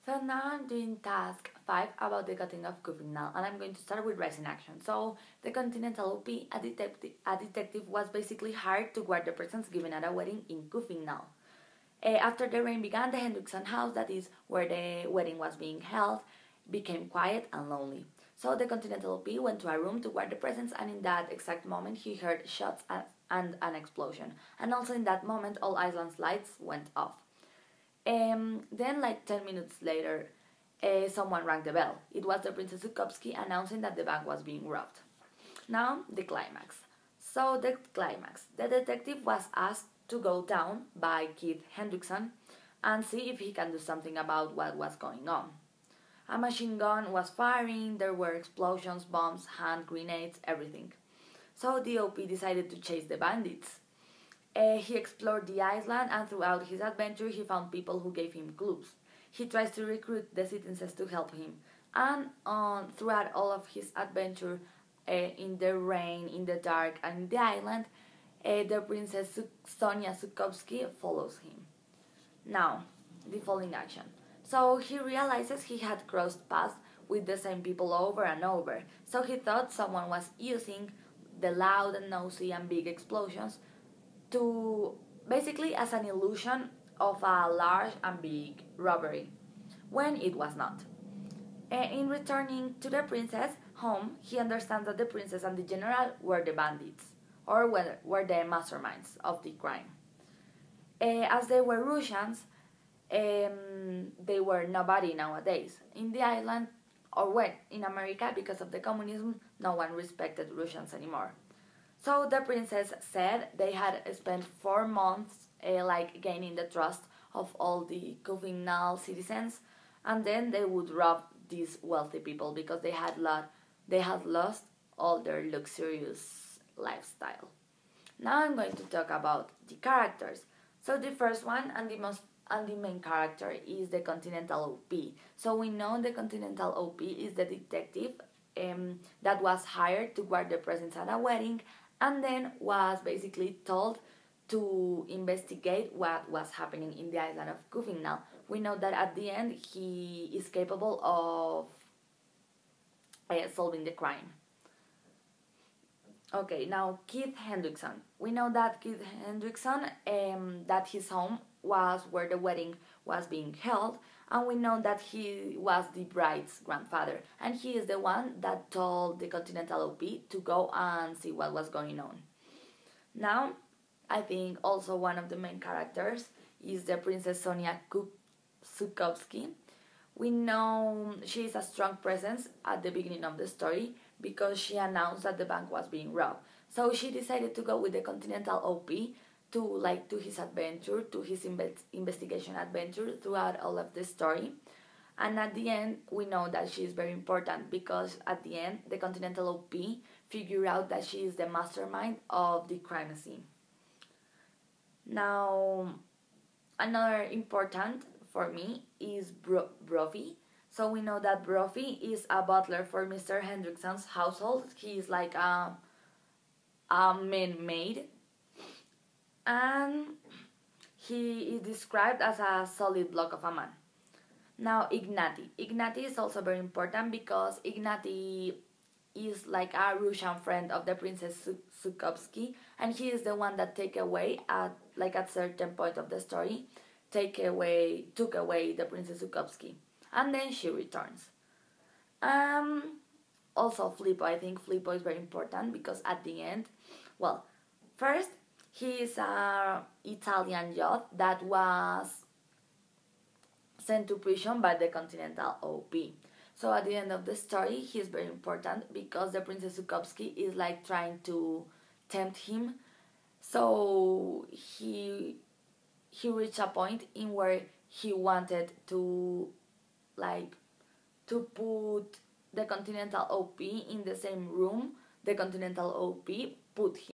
So now I'm doing task 5 about the cutting of Couffignal, and I'm going to start with rising action. So the Continental OP, a detective was basically hired to guard the presents given at a wedding in Couffignal. After the rain began, the Hendrickson house, that is where the wedding was being held, became quiet and lonely. So the Continental OP went to a room to guard the presents, and in that exact moment he heard shots and an explosion. And also in that moment all Iceland's lights went off. Then, like 10 minutes later, someone rang the bell. It was the Princess Zukowski announcing that the bank was being robbed. Now, the climax. So, the climax. The detective was asked to go down by Keith Hendrickson and see if he can do something about what was going on. A machine gun was firing, there were explosions, bombs, hand grenades, everything. So, the OP decided to chase the bandits. He explored the island, and throughout his adventure he found people who gave him clues. He tries to recruit the citizens to help him, and throughout all of his adventure, in the rain, in the dark, and in the island, the Princess Sonia Zukowski follows him. Now, the following action. So he realizes he had crossed paths with the same people over and over, so he thought someone was using the loud and noisy and big explosions to basically as an illusion of a large and big robbery, when it was not. In returning to the princess home, he understands that the princess and the general were the bandits, or were the masterminds of the crime. As they were Russians, they were nobody nowadays. In the island, or when in America, because of the communism, no one respected Russians anymore. So the princess said they had spent 4 months like gaining the trust of all the Couffignal citizens, and then they would rob these wealthy people because they had lost all their luxurious lifestyle. Now I'm going to talk about the characters. So the first one and the main character is the Continental OP. So we know the Continental OP is the detective that was hired to guard the presents at a wedding, and then was basically told to investigate what was happening in the island of Couffignal. We know that at the end he is capable of solving the crime. Okay, now Keith Hendrickson. We know that Keith Hendrickson, that his home was where the wedding was being held, and we know that he was the bride's grandfather, and he is the one that told the Continental OP to go and see what was going on. Now, I think also one of the main characters is the Princess Sonia Zukowski. We know she is a strong presence at the beginning of the story because she announced that the bank was being robbed. So she decided to go with the Continental OP to his adventure, to his investigation adventure throughout all of the story. And at the end, we know that she is very important because at the end, the Continental OP figure out that she is the mastermind of the crime scene. Now, another important for me is Brophy. So we know that Brophy is a butler for Mr. Hendrickson's household. He is like a main maid, and he is described as a solid block of a man. Now, Ignati is also very important because Ignati is like a Russian friend of the Princess Zukowski, and he is the one that took away at certain point of the story, took away the Princess Zukowski, and then she returns. Also Flippo. I think Flippo is very important because at the end, well, first he is a Italian yacht that was sent to prison by the Continental OP. So at the end of the story, he is very important because the Princess Zukowski is like trying to tempt him. So he reached a point in where he wanted to put the Continental OP in the same room the Continental OP put him.